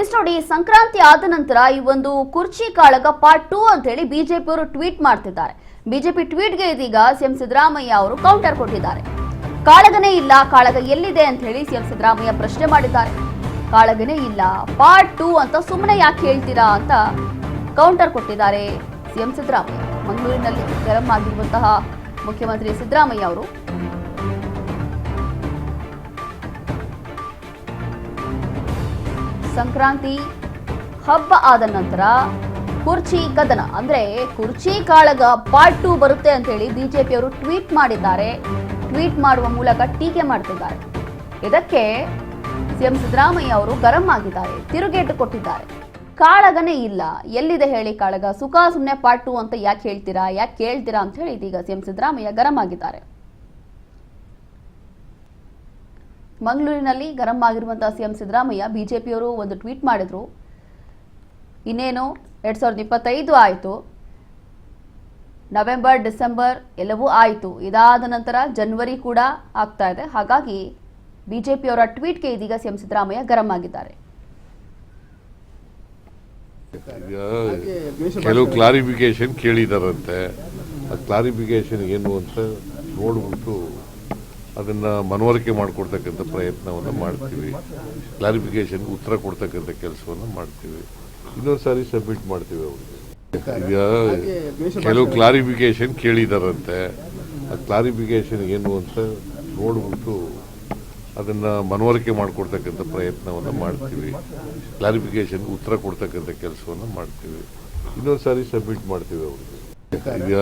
S ನೋಡಿ, ಸಂಕ್ರಾಂತಿ ಆದ ನಂತರ ಈ ಒಂದು ಕುರ್ಚಿ ಕಾಳಗ ಪಾರ್ಟ್ 2 ಅಂತ ಹೇಳಿ ಬಿಜೆಪಿ ಅವರು ಟ್ವೀಟ್ ಮಾಡ್ತಿದ್ದಾರೆ. ಬಿಜೆಪಿ ಟ್ವೀಟ್ಗೆ ಇದೀಗ ಸಿಎಂ ಸಿದ್ದರಾಮಯ್ಯ ಅವರು ಕೌಂಟರ್ ಕೊಟ್ಟಿದ್ದಾರೆ. ಕಾಳಗನೇ ಇಲ್ಲ, ಕಾಳಗ ಎಲ್ಲಿದೆ ಅಂತ ಹೇಳಿ ಸಿಎಂ ಸಿದ್ದರಾಮಯ್ಯ ಪ್ರಶ್ನೆ ಮಾಡಿದ್ದಾರೆ. ಕಾಳಗನೇ ಇಲ್ಲ, ಪಾರ್ಟ್ 2 ಅಂತ ಸುಮ್ಮನೆ ಯಾಕೆ ಹೇಳ್ತೀರಾ ಅಂತ ಕೌಂಟರ್ ಕೊಟ್ಟಿದ್ದಾರೆ ಸಿಎಂ ಸಿದ್ದರಾಮಯ್ಯ. ಮಂಗಳೂರಿನಲ್ಲಿ ಗರಂ ಆಗಿರುವಂತಹ ಮುಖ್ಯಮಂತ್ರಿ ಸಿದ್ದರಾಮಯ್ಯ ಅವರು ಸಂಕ್ರಾಂತಿ ಹಬ್ಬ ಆದ ನಂತರ ಕುರ್ಚಿ ಕದನ ಅಂದ್ರೆ ಕುರ್ಚಿ ಕಾಳಗ ಪಾರ್ಟ್ 2 ಬರುತ್ತೆ ಅಂತ ಹೇಳಿ ಬಿಜೆಪಿ ಅವರು ಟ್ವೀಟ್ ಮಾಡಿದ್ದಾರೆ. ಟ್ವೀಟ್ ಮಾಡುವ ಮೂಲಕ ಟೀಕೆ ಮಾಡ್ತಿದ್ದಾರೆ. ಇದಕ್ಕೆ ಸಿಎಂ ಸಿದ್ದರಾಮಯ್ಯ ಅವರು ಗರಂ ಆಗಿದ್ದಾರೆ, ತಿರುಗೇಟು ಕೊಟ್ಟಿದ್ದಾರೆ. ಕಾಳಗನೇ ಇಲ್ಲ, ಎಲ್ಲಿದೆ ಹೇಳಿ ಕಾಳಗ? ಸುಖ ಸುಮ್ಮನೆ ಪಾರ್ಟ್ 2 ಅಂತ ಯಾಕೆ ಹೇಳ್ತೀರಾ, ಯಾಕೆ ಕೇಳ್ತೀರಾ ಅಂತ ಹೇಳಿ ಇದೀಗ ಸಿಎಂ ಸಿದ್ದರಾಮಯ್ಯ ಗರಂ ಆಗಿದ್ದಾರೆ. ಮಂಗಳೂರಿನಲ್ಲಿ ಗರಂ ಆಗಿರುವಂತಹ ಸಿಎಂ ಸಿದ್ದರಾಮಯ್ಯ ಬಿಜೆಪಿಯವರು ಒಂದು ಟ್ವೀಟ್ ಮಾಡಿದ್ರು. ಇನ್ನೇನು 2025 ಆಯಿತು, ನವೆಂಬರ್ ಡಿಸೆಂಬರ್ ಎಲ್ಲವೂ ಆಯಿತು, ಇದಾದ ನಂತರ ಜನವರಿ ಕೂಡ ಆಗ್ತಾ ಇದೆ. ಹಾಗಾಗಿ ಬಿಜೆಪಿಯವರ ಟ್ವೀಟ್ಗೆ ಇದೀಗ ಸಿಎಂ ಸಿದ್ದರಾಮಯ್ಯ ಗರಂ ಆಗಿದ್ದಾರೆ. ಕೆಲವು ಕ್ಲಾರಿಫಿಕೇಶನ್ ಕೇಳಿದಾರಂತೆ. ಆ ಕ್ಲಾರಿಫಿಕೇಶನ್ ಏನು ಅಂತ ನೋಡ್ಬಿಟ್ಟು ಅದನ್ನ ಮನವರಿಕೆ ಮಾಡಿಕೊಡ್ತಕ್ಕಂಥ ಪ್ರಯತ್ನವನ್ನು ಮಾಡ್ತೀವಿ. ಕ್ಲಾರಿಫಿಕೇಶನ್ಗೆ ಉತ್ತರ ಕೊಡ್ತಕ್ಕಂಥ ಕೆಲಸವನ್ನು ಮಾಡ್ತೀವಿ. ಇನ್ನೊಂದು ಸಾರಿ ಸಬ್ಮಿಟ್ ಮಾಡ್ತೀವಿ. ಈಗ ಕೆಲವು ಕ್ಲಾರಿಫಿಕೇಶನ್ ಕೇಳಿದಾರಂತೆ. ಆ ಕ್ಲಾರಿಫಿಕೇಶನ್ ಏನು ಅಂತ ನೋಡ್ಬಿಟ್ಟು ಅದನ್ನ ಮನವರಿಕೆ ಮಾಡಿಕೊಡ್ತಕ್ಕಂಥ ಪ್ರಯತ್ನವನ್ನು ಮಾಡ್ತೀವಿ. ಕ್ಲಾರಿಫಿಕೇಶನ್ಗೆ ಉತ್ತರ ಕೊಡ್ತಕ್ಕಂಥ ಕೆಲಸವನ್ನು ಮಾಡ್ತೀವಿ. ಇನ್ನೊಂದು ಸಾರಿ ಸಬ್ಮಿಟ್ ಮಾಡ್ತೀವಿ. ಈಗ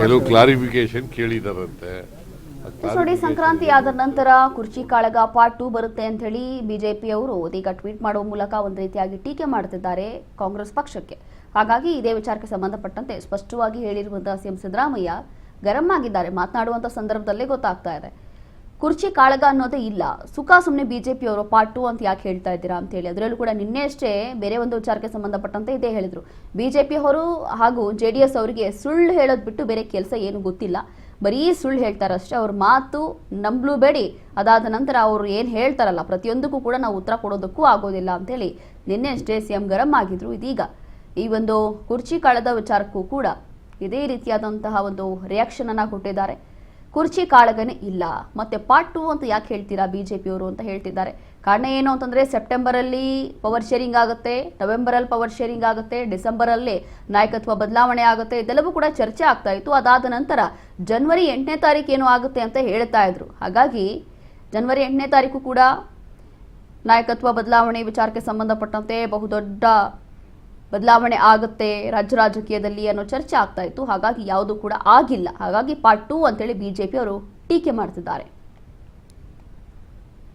ಕೆಲವು ಕ್ಲಾರಿಫಿಕೇಶನ್ ಕೇಳಿದಾರಂತೆ. ನೋಡಿ, ಸಂಕ್ರಾಂತಿ ಆದ ನಂತರ ಕುರ್ಚಿ ಕಾಳಗ ಪಾರ್ಟ್ 2 ಬರುತ್ತೆ ಅಂತ ಹೇಳಿ ಬಿಜೆಪಿ ಅವರು ಇದೀಗ ಟ್ವೀಟ್ ಮಾಡುವ ಮೂಲಕ ಒಂದು ರೀತಿಯಾಗಿ ಟೀಕೆ ಮಾಡ್ತಿದ್ದಾರೆ ಕಾಂಗ್ರೆಸ್ ಪಕ್ಷಕ್ಕೆ. ಹಾಗಾಗಿ ಇದೇ ವಿಚಾರಕ್ಕೆ ಸಂಬಂಧಪಟ್ಟಂತೆ ಸ್ಪಷ್ಟವಾಗಿ ಹೇಳಿರುವಂತಹ ಸಿಎಂ ಸಿದ್ದರಾಮಯ್ಯ ಗರಂ ಆಗಿದ್ದಾರೆ. ಮಾತನಾಡುವಂತ ಸಂದರ್ಭದಲ್ಲೇ ಗೊತ್ತಾಗ್ತಾ ಇದೆ, ಕುರ್ಚಿ ಕಾಳಗ ಅನ್ನೋದೇ ಇಲ್ಲ, ಸುಖ ಸುಮ್ಮನೆ ಬಿಜೆಪಿ ಅವರು ಪಾರ್ಟ್ 2 ಅಂತ ಯಾಕೆ ಹೇಳ್ತಾ ಇದ್ದೀರಾ ಅಂತ ಹೇಳಿ. ಅದರಲ್ಲೂ ಕೂಡ ನಿನ್ನೆ ಅಷ್ಟೇ ಬೇರೆ ಒಂದು ವಿಚಾರಕ್ಕೆ ಸಂಬಂಧಪಟ್ಟಂತೆ ಇದೇ ಹೇಳಿದ್ರು. ಬಿಜೆಪಿ ಅವರು ಹಾಗೂ JDS ಅವರಿಗೆ ಸುಳ್ಳು ಹೇಳೋದು ಬಿಟ್ಟು ಬೇರೆ ಕೆಲಸ ಏನು ಗೊತ್ತಿಲ್ಲ, ಬರೀ ಸುಳ್ಳು ಹೇಳ್ತಾರಷ್ಟೇ. ಅವ್ರ ಮಾತು ನಂಬಲೂಬೇಡಿ. ಅದಾದ ನಂತರ ಅವರು ಏನು ಹೇಳ್ತಾರಲ್ಲ ಪ್ರತಿಯೊಂದಕ್ಕೂ ಕೂಡ ನಾವು ಉತ್ತರ ಕೊಡೋದಕ್ಕೂ ಆಗೋದಿಲ್ಲ ಅಂತೇಳಿ ನಿನ್ನೆ ಅಷ್ಟೇ ಸಿಎಂ ಗರಂ ಆಗಿದ್ರು. ಇದೀಗ ಈ ಒಂದು ಕುರ್ಚಿ ಕಾಳದ ವಿಚಾರಕ್ಕೂ ಕೂಡ ಇದೇ ರೀತಿಯಾದಂತಹ ಒಂದು ರಿಯಾಕ್ಷನ್ ಅನ್ನ ಕೊಟ್ಟಿದ್ದಾರೆ. ಕುರ್ಚಿ ಕಾಳಗನೇ ಇಲ್ಲ, ಮತ್ತೆ ಪಾರ್ಟ್ 2 ಅಂತ ಯಾಕೆ ಹೇಳ್ತೀರಾ ಬಿಜೆಪಿಯವರು ಅಂತ ಹೇಳ್ತಿದ್ದಾರೆ. ಕಾರಣ ಏನು ಅಂತಂದ್ರೆ ಸೆಪ್ಟೆಂಬರ್ ಅಲ್ಲಿ ಪವರ್ ಶೇರಿಂಗ್ ಆಗುತ್ತೆ, ನವೆಂಬರ್ ಅಲ್ಲಿ ಪವರ್ ಶೇರಿಂಗ್ ಆಗುತ್ತೆ, ಡಿಸೆಂಬರ್ ಅಲ್ಲಿ ನಾಯಕತ್ವ ಬದಲಾವಣೆ ಆಗುತ್ತೆ, ಇದೆಲ್ಲವೂ ಕೂಡ ಚರ್ಚೆ ಆಗ್ತಾ ಇತ್ತು. ಅದಾದ ನಂತರ ಜನವರಿ 8ನೇ ತಾರೀಕು ಏನು ಆಗುತ್ತೆ ಅಂತ ಹೇಳ್ತಾ ಇದ್ರು. ಹಾಗಾಗಿ ಜನವರಿ 8ನೇ ತಾರೀಕು ಕೂಡ ನಾಯಕತ್ವ ಬದಲಾವಣೆ ವಿಚಾರಕ್ಕೆ ಸಂಬಂಧಪಟ್ಟಂತೆ ಬಹುದೊಡ್ಡ ಬದಲಾವಣೆ ಆಗುತ್ತೆ ರಾಜ್ಯ ರಾಜಕೀಯದಲ್ಲಿ ಅನ್ನೋ ಚರ್ಚೆ ಆಗ್ತಾ ಇತ್ತು. ಹಾಗಾಗಿ ಯಾವುದು ಕೂಡ ಆಗಿಲ್ಲ. ಹಾಗಾಗಿ ಪಾರ್ಟ್ 2 ಅಂತೇಳಿ ಬಿಜೆಪಿ ಅವರು ಟೀಕೆ ಮಾಡ್ತಿದ್ದಾರೆ.